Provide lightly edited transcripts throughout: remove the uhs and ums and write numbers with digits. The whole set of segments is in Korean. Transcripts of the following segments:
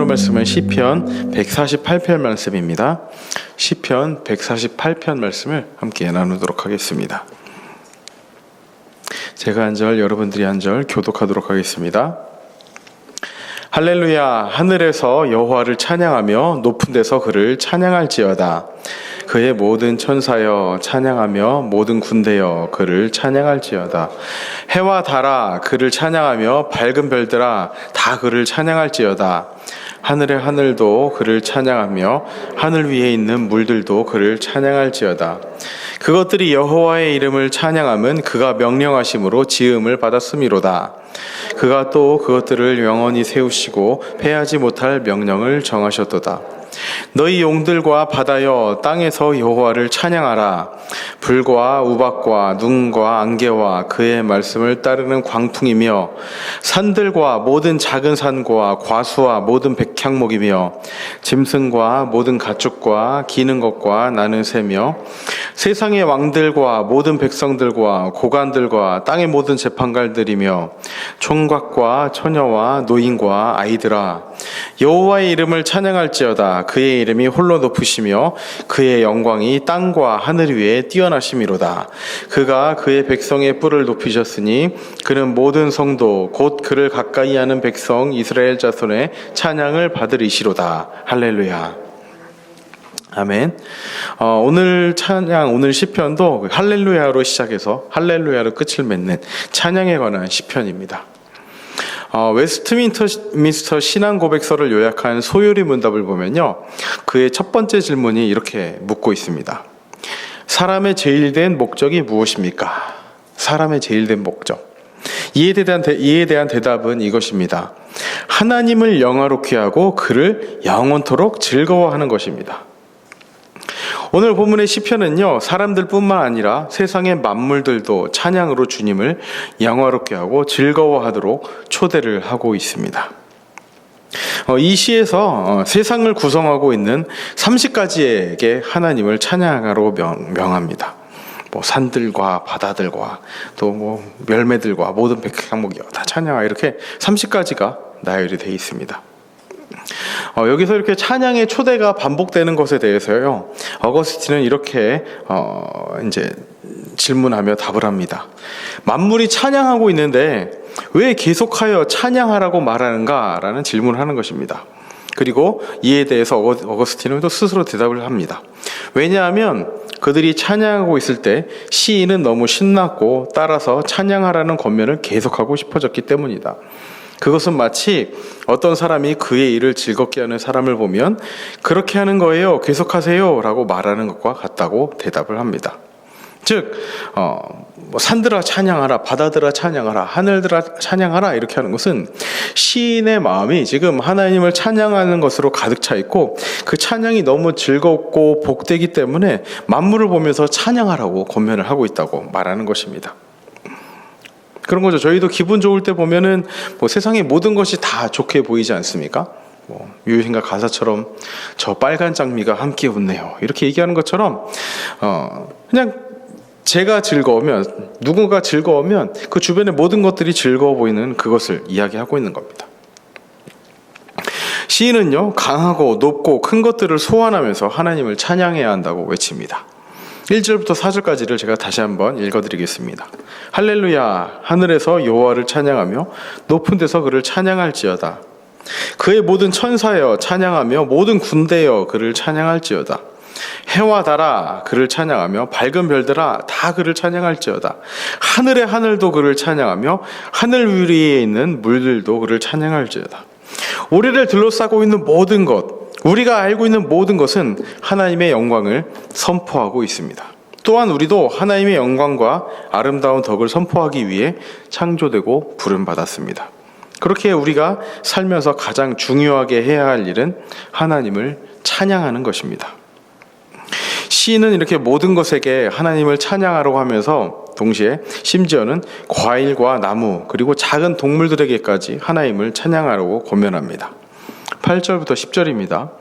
말씀은 시편 148편 말씀입니다. 시편 148편 말씀을 함께 나누도록 하겠습니다. 제가 한 절, 여러분들이 한 절 교독하도록 하겠습니다. 할렐루야, 하늘에서 여호와를 찬양하며 높은 데서 그를 찬양할지어다. 그의 모든 천사여 찬양하며 모든 군대여 그를 찬양할지어다. 해와 달아 그를 찬양하며 밝은 별들아 다 그를 찬양할지어다. 하늘의 하늘도 그를 찬양하며 하늘 위에 있는 물들도 그를 찬양할지어다. 그것들이 여호와의 이름을 찬양함은 그가 명령하심으로 지음을 받았음이로다. 그가 또 그것들을 영원히 세우시고 패하지 못할 명령을 정하셨도다. 너희 용들과 바다여 땅에서 여호와를 찬양하라. 불과 우박과 눈과 안개와 그의 말씀을 따르는 광풍이며 산들과 모든 작은 산과 과수와 모든 백향목이며 짐승과 모든 가축과 기는 것과 나는 새며 세상의 왕들과 모든 백성들과 고관들과 땅의 모든 재판관들이며 총각과 처녀와 노인과 아이들아 여호와의 이름을 찬양할지어다. 그의 이름이 홀로 높으시며 그의 영광이 땅과 하늘 위에 뛰어나심이로다. 그가 그의 백성의 뿔을 높이셨으니 그는 모든 성도 곧 그를 가까이 하는 백성 이스라엘 자손의 찬양을 받으리시로다. 할렐루야. 아멘. 오늘 찬양, 오늘 시편도 할렐루야로 시작해서 할렐루야로 끝을 맺는 찬양에 관한 시편입니다. 웨스트민스터 신앙 고백서를 요약한 소요리 문답을 보면요, 그의 첫 번째 질문이 이렇게 묻고 있습니다. 사람의 제일 된 목적이 무엇입니까? 사람의 제일 된 목적. 이에 대한 대답은 이것입니다. 하나님을 영화롭게 하고 그를 영원토록 즐거워하는 것입니다. 오늘 본문의 시편은요, 사람들뿐만 아니라 세상의 만물들도 찬양으로 주님을 영화롭게 하고 즐거워하도록 초대를 하고 있습니다. 이 시에서 세상을 구성하고 있는 30가지에게 하나님을 찬양하라고 명합니다. 산들과 바다들과 또 열매들과 모든 백향목이요 다 찬양하, 이렇게 30가지가 나열이 되어 있습니다. 여기서 이렇게 찬양의 초대가 반복되는 것에 대해서요, 어거스틴은 이렇게 이제 질문하며 답을 합니다. 만물이 찬양하고 있는데 왜 계속하여 찬양하라고 말하는가라는 질문을 하는 것입니다. 그리고 이에 대해서 어거스틴은 또 스스로 대답을 합니다. 왜냐하면 그들이 찬양하고 있을 때 시인은 너무 신났고 따라서 찬양하라는 권면을 계속하고 싶어졌기 때문이다. 그것은 마치 어떤 사람이 그의 일을 즐겁게 하는 사람을 보면 그렇게 하는 거예요, 계속하세요 라고 말하는 것과 같다고 대답을 합니다. 즉 산들아 찬양하라, 바다들아 찬양하라, 하늘들아 찬양하라 이렇게 하는 것은 시인의 마음이 지금 하나님을 찬양하는 것으로 가득 차 있고 그 찬양이 너무 즐겁고 복되기 때문에 만물을 보면서 찬양하라고 권면을 하고 있다고 말하는 것입니다. 그런 거죠. 저희도 기분 좋을 때 보면은 세상의 모든 것이 다 좋게 보이지 않습니까? 유효신가 가사처럼 저 빨간 장미가 함께 웃네요, 이렇게 얘기하는 것처럼 그냥 제가 즐거우면, 누군가 즐거우면 그 주변의 모든 것들이 즐거워 보이는 그것을 이야기하고 있는 겁니다. 시인은요, 강하고 높고 큰 것들을 소환하면서 하나님을 찬양해야 한다고 외칩니다. 1절부터 4절까지를 제가 다시 한번 읽어드리겠습니다. 할렐루야, 하늘에서 여호와를 찬양하며 높은 데서 그를 찬양할지어다. 그의 모든 천사여 찬양하며 모든 군대여 그를 찬양할지어다. 해와 달아 그를 찬양하며 밝은 별들아 다 그를 찬양할지어다. 하늘의 하늘도 그를 찬양하며 하늘 위에 있는 물들도 그를 찬양할지어다. 우리를 둘러싸고 있는 모든 것, 우리가 알고 있는 모든 것은 하나님의 영광을 선포하고 있습니다. 또한 우리도 하나님의 영광과 아름다운 덕을 선포하기 위해 창조되고 부름받았습니다. 그렇게 우리가 살면서 가장 중요하게 해야 할 일은 하나님을 찬양하는 것입니다. 시인은 이렇게 모든 것에게 하나님을 찬양하라고 하면서 동시에 심지어는 과일과 나무 그리고 작은 동물들에게까지 하나님을 찬양하라고 권면합니다. 8절부터 10절입니다.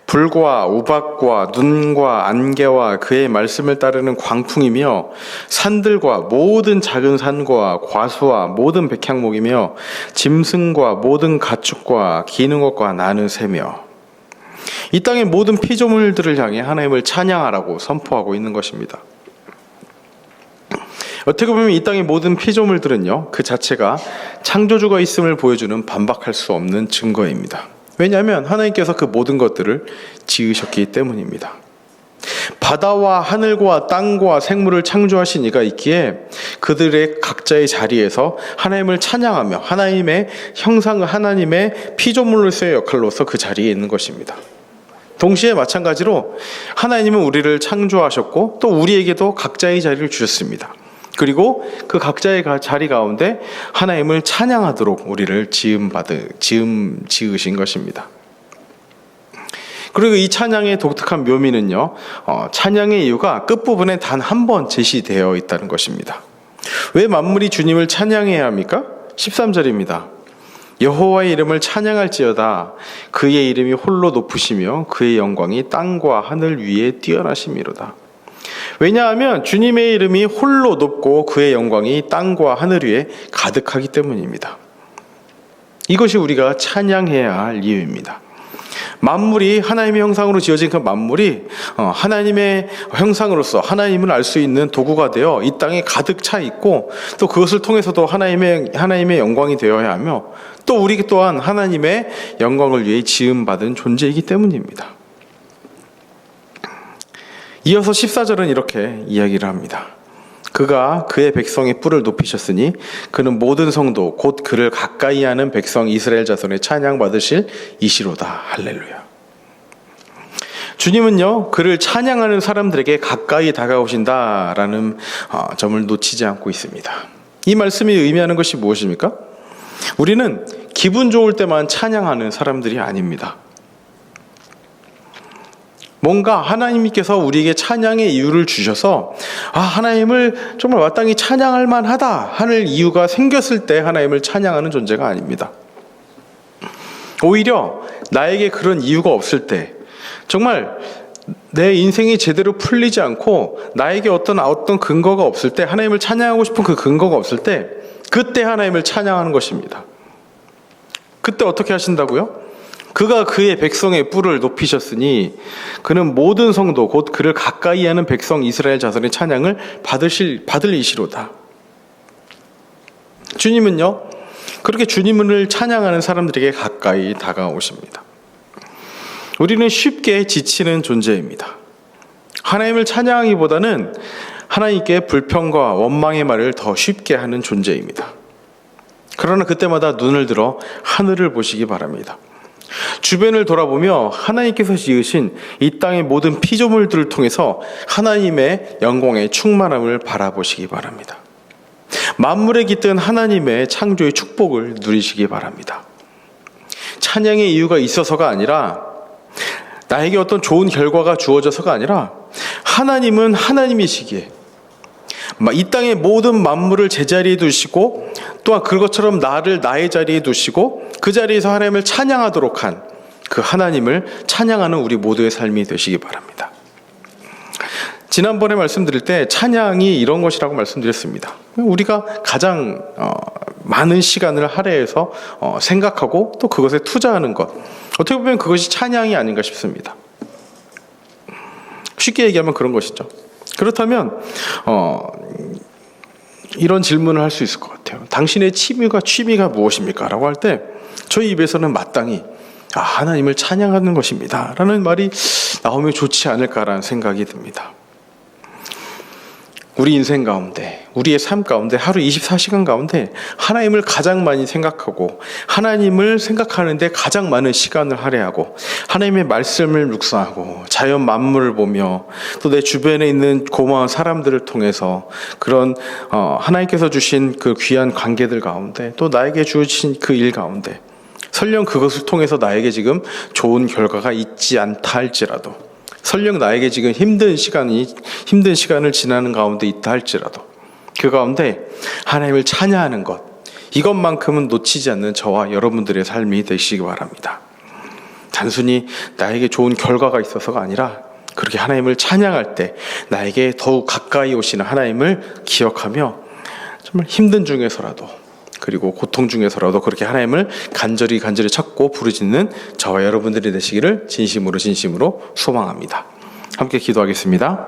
불과 우박과 눈과 안개와 그의 말씀을 따르는 광풍이며 산들과 모든 작은 산과 과수와 모든 백향목이며 짐승과 모든 가축과 기는 것과 나는 새며 이 땅의 모든 피조물들을 향해 하나님을 찬양하라고 선포하고 있는 것입니다. 어떻게 보면 이 땅의 모든 피조물들은요, 그 자체가 창조주가 있음을 보여주는 반박할 수 없는 증거입니다. 왜냐하면 하나님께서 그 모든 것들을 지으셨기 때문입니다. 바다와 하늘과 땅과 생물을 창조하신 이가 있기에 그들의 각자의 자리에서 하나님을 찬양하며 하나님의 형상, 하나님의 피조물로서의 역할로서 그 자리에 있는 것입니다. 동시에 마찬가지로 하나님은 우리를 창조하셨고 또 우리에게도 각자의 자리를 주셨습니다. 그리고 그 각자의 자리 가운데 하나님을 찬양하도록 우리를 지으신 것입니다. 그리고 이 찬양의 독특한 묘미는요, 찬양의 이유가 끝부분에 단 한 번 제시되어 있다는 것입니다. 왜 만물이 주님을 찬양해야 합니까? 13절입니다. 여호와의 이름을 찬양할지어다. 그의 이름이 홀로 높으시며 그의 영광이 땅과 하늘 위에 뛰어나심이로다. 왜냐하면 주님의 이름이 홀로 높고 그의 영광이 땅과 하늘 위에 가득하기 때문입니다. 이것이 우리가 찬양해야 할 이유입니다. 만물이 하나님의 형상으로 지어진 그 만물이 하나님의 형상으로서 하나님을 알 수 있는 도구가 되어 이 땅에 가득 차 있고 또 그것을 통해서도 하나님의 영광이 되어야 하며 또 우리 또한 하나님의 영광을 위해 지음받은 존재이기 때문입니다. 이어서 14절은 이렇게 이야기를 합니다. 그가 그의 백성의 뿔을 높이셨으니 그는 모든 성도 곧 그를 가까이 하는 백성 이스라엘 자손의 찬양 받으실 이시로다. 할렐루야. 주님은요, 그를 찬양하는 사람들에게 가까이 다가오신다라는 점을 놓치지 않고 있습니다. 이 말씀이 의미하는 것이 무엇입니까? 우리는 기분 좋을 때만 찬양하는 사람들이 아닙니다. 뭔가 하나님께서 우리에게 찬양의 이유를 주셔서 하나님을 정말 마땅히 찬양할 만하다 하는 이유가 생겼을 때 하나님을 찬양하는 존재가 아닙니다. 오히려 나에게 그런 이유가 없을 때, 정말 내 인생이 제대로 풀리지 않고 나에게 어떤 근거가 없을 때, 하나님을 찬양하고 싶은 그 근거가 없을 때, 그때 하나님을 찬양하는 것입니다. 그때 어떻게 하신다고요? 그가 그의 백성의 뿔을 높이셨으니 그는 모든 성도 곧 그를 가까이 하는 백성 이스라엘 자손의 찬양을 받을 이시로다. 주님은요, 그렇게 주님을 찬양하는 사람들에게 가까이 다가오십니다. 우리는 쉽게 지치는 존재입니다. 하나님을 찬양하기보다는 하나님께 불평과 원망의 말을 더 쉽게 하는 존재입니다. 그러나 그때마다 눈을 들어 하늘을 보시기 바랍니다. 주변을 돌아보며 하나님께서 지으신 이 땅의 모든 피조물들을 통해서 하나님의 영광의 충만함을 바라보시기 바랍니다. 만물에 깃든 하나님의 창조의 축복을 누리시기 바랍니다. 찬양의 이유가 있어서가 아니라, 나에게 어떤 좋은 결과가 주어져서가 아니라, 하나님은 하나님이시기에 이 땅의 모든 만물을 제자리에 두시고 또한 그것처럼 나를 나의 자리에 두시고 그 자리에서 하나님을 찬양하도록 한 그 하나님을 찬양하는 우리 모두의 삶이 되시기 바랍니다. 지난번에 말씀드릴 때 찬양이 이런 것이라고 말씀드렸습니다. 우리가 가장 많은 시간을 할애해서 생각하고 또 그것에 투자하는 것, 어떻게 보면 그것이 찬양이 아닌가 싶습니다. 쉽게 얘기하면 그런 것이죠. 그렇다면 이런 질문을 할 수 있을 것 같아요. 당신의 취미가 무엇입니까? 라고 할 때 저희 입에서는 마땅히 하나님을 찬양하는 것입니다 라는 말이 나오면 좋지 않을까라는 생각이 듭니다. 우리 인생 가운데, 우리의 삶 가운데, 하루 24시간 가운데 하나님을 가장 많이 생각하고 하나님을 생각하는데 가장 많은 시간을 할애하고 하나님의 말씀을 묵상하고 자연 만물을 보며 또 내 주변에 있는 고마운 사람들을 통해서 그런 하나님께서 주신 그 귀한 관계들 가운데 또 나에게 주신 그 일 가운데 설령 그것을 통해서 나에게 지금 좋은 결과가 있지 않다 할지라도, 설령 나에게 지금 힘든 시간을 지나는 가운데 있다 할지라도 그 가운데 하나님을 찬양하는 것, 이것만큼은 놓치지 않는 저와 여러분들의 삶이 되시기 바랍니다. 단순히 나에게 좋은 결과가 있어서가 아니라 그렇게 하나님을 찬양할 때 나에게 더욱 가까이 오시는 하나님을 기억하며 정말 힘든 중에서라도 그리고 고통 중에서라도 그렇게 하나님을 간절히 찾고 부르짖는 저와 여러분들이 되시기를 진심으로 소망합니다. 함께 기도하겠습니다.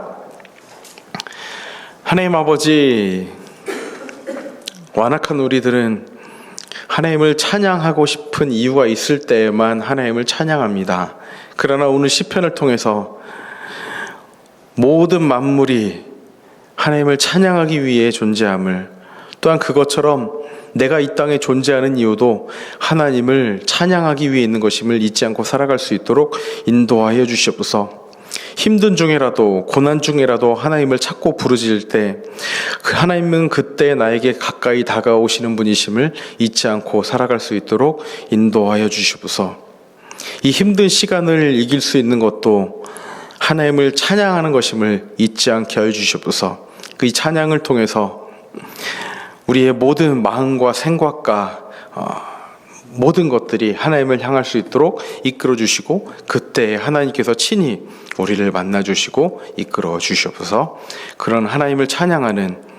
하나님 아버지, 완악한 우리들은 하나님을 찬양하고 싶은 이유가 있을 때에만 하나님을 찬양합니다. 그러나 오늘 시편을 통해서 모든 만물이 하나님을 찬양하기 위해 존재함을, 또한 그것처럼 내가 이 땅에 존재하는 이유도 하나님을 찬양하기 위해 있는 것임을 잊지 않고 살아갈 수 있도록 인도하여 주시옵소서. 힘든 중에라도 고난 중에라도 하나님을 찾고 부르짖을 때 그 하나님은 그때 나에게 가까이 다가오시는 분이심을 잊지 않고 살아갈 수 있도록 인도하여 주시옵소서. 이 힘든 시간을 이길 수 있는 것도 하나님을 찬양하는 것임을 잊지 않게 하여 주시옵소서. 그 이 찬양을 통해서 우리의 모든 마음과 생각과 모든 것들이 하나님을 향할 수 있도록 이끌어 주시고 그때 하나님께서 친히 우리를 만나 주시고 이끌어 주시옵소서. 그런 하나님을 찬양하는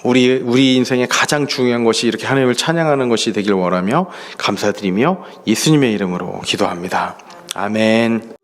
우리 인생의 가장 중요한 것이 이렇게 하나님을 찬양하는 것이 되길 원하며 감사드리며 예수님의 이름으로 기도합니다. 아멘.